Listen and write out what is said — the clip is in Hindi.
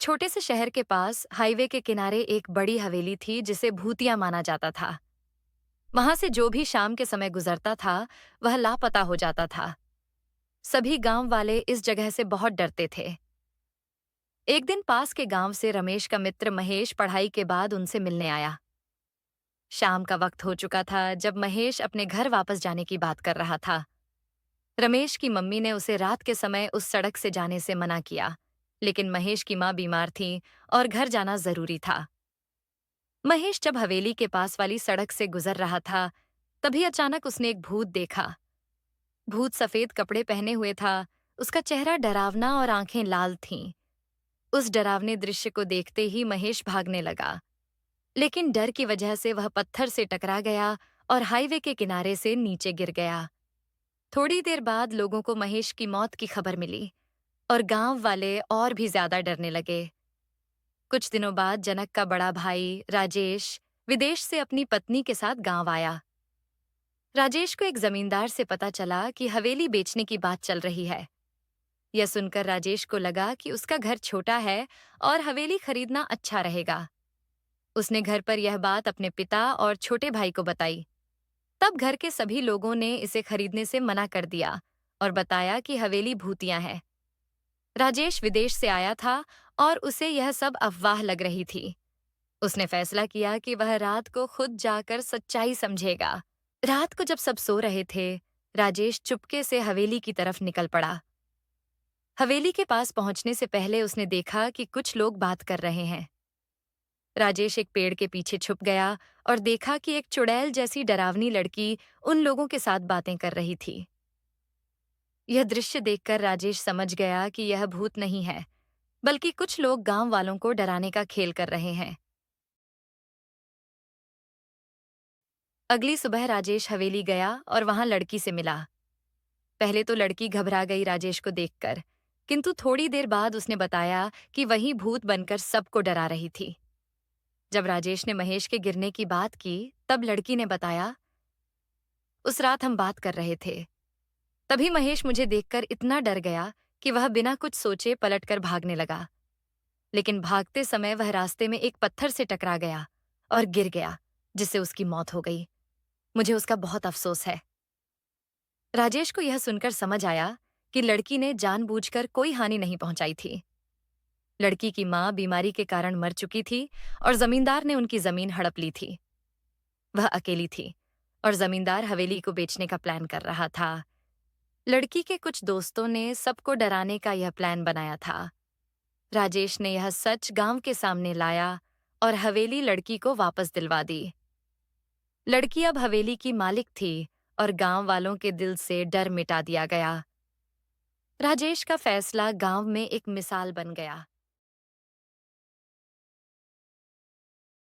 छोटे से शहर के पास हाईवे के किनारे एक बड़ी हवेली थी जिसे भूतिया माना जाता था। वहां से जो भी शाम के समय गुजरता था वह लापता हो जाता था। सभी गांव वाले इस जगह से बहुत डरते थे। एक दिन पास के गांव से रमेश का मित्र महेश पढ़ाई के बाद उनसे मिलने आया। शाम का वक्त हो चुका था जब महेश अपने घर वापस जाने की बात कर रहा था। रमेश की मम्मी ने उसे रात के समय उस सड़क से जाने से मना किया, लेकिन महेश की मां बीमार थी और घर जाना जरूरी था। महेश जब हवेली के पास वाली सड़क से गुजर रहा था, तभी अचानक उसने एक भूत देखा। भूत सफेद कपड़े पहने हुए था, उसका चेहरा डरावना और आंखें लाल थीं। उस डरावने दृश्य को देखते ही महेश भागने लगा, लेकिन डर की वजह से वह पत्थर से टकरा गया और हाईवे के किनारे से नीचे गिर गया। थोड़ी देर बाद लोगों को महेश की मौत की खबर मिली और गांव वाले और भी ज्यादा डरने लगे। कुछ दिनों बाद जनक का बड़ा भाई राजेश विदेश से अपनी पत्नी के साथ गांव आया। राजेश को एक जमींदार से पता चला कि हवेली बेचने की बात चल रही है। यह सुनकर राजेश को लगा कि उसका घर छोटा है और हवेली खरीदना अच्छा रहेगा। उसने घर पर यह बात अपने पिता और छोटे भाई को बताई। तब घर के सभी लोगों ने इसे खरीदने से मना कर दिया और बताया कि हवेली भूतिया है। राजेश विदेश से आया था और उसे यह सब अफवाह लग रही थी। उसने फैसला किया कि वह रात को खुद जाकर सच्चाई समझेगा। रात को जब सब सो रहे थे, राजेश चुपके से हवेली की तरफ निकल पड़ा। हवेली के पास पहुंचने से पहले उसने देखा कि कुछ लोग बात कर रहे हैं। राजेश एक पेड़ के पीछे छुप गया और देखा कि एक चुड़ैल जैसी डरावनी लड़की उन लोगों के साथ बातें कर रही थी। यह दृश्य देखकर राजेश समझ गया कि यह भूत नहीं है, बल्कि कुछ लोग गांव वालों को डराने का खेल कर रहे हैं। अगली सुबह राजेश हवेली गया और वहां लड़की से मिला। पहले तो लड़की घबरा गई राजेश को देखकर, किंतु थोड़ी देर बाद उसने बताया कि वही भूत बनकर सबको डरा रही थी। जब राजेश ने महेश के गिरने की बात की, तब लड़की ने बताया, उस रात हम बात कर रहे थे। तभी महेश मुझे देखकर इतना डर गया कि वह बिना कुछ सोचे पलटकर भागने लगा। लेकिन भागते समय वह रास्ते में एक पत्थर से टकरा गया और गिर गया, जिससे उसकी मौत हो गई। मुझे उसका बहुत अफसोस है। राजेश को यह सुनकर समझ आया कि लड़की ने जानबूझकर कोई हानि नहीं पहुंचाई थी। लड़की की मां बीमारी के कारण मर चुकी थी और जमींदार ने उनकी जमीन हड़प ली थी। वह अकेली थी और जमींदार हवेली को बेचने का प्लान कर रहा था। लड़की के कुछ दोस्तों ने सबको डराने का यह प्लान बनाया था। राजेश ने यह सच गांव के सामने लाया और हवेली लड़की को वापस दिलवा दी। लड़की अब हवेली की मालिक थी और गांव वालों के दिल से डर मिटा दिया गया। राजेश का फैसला गांव में एक मिसाल बन गया।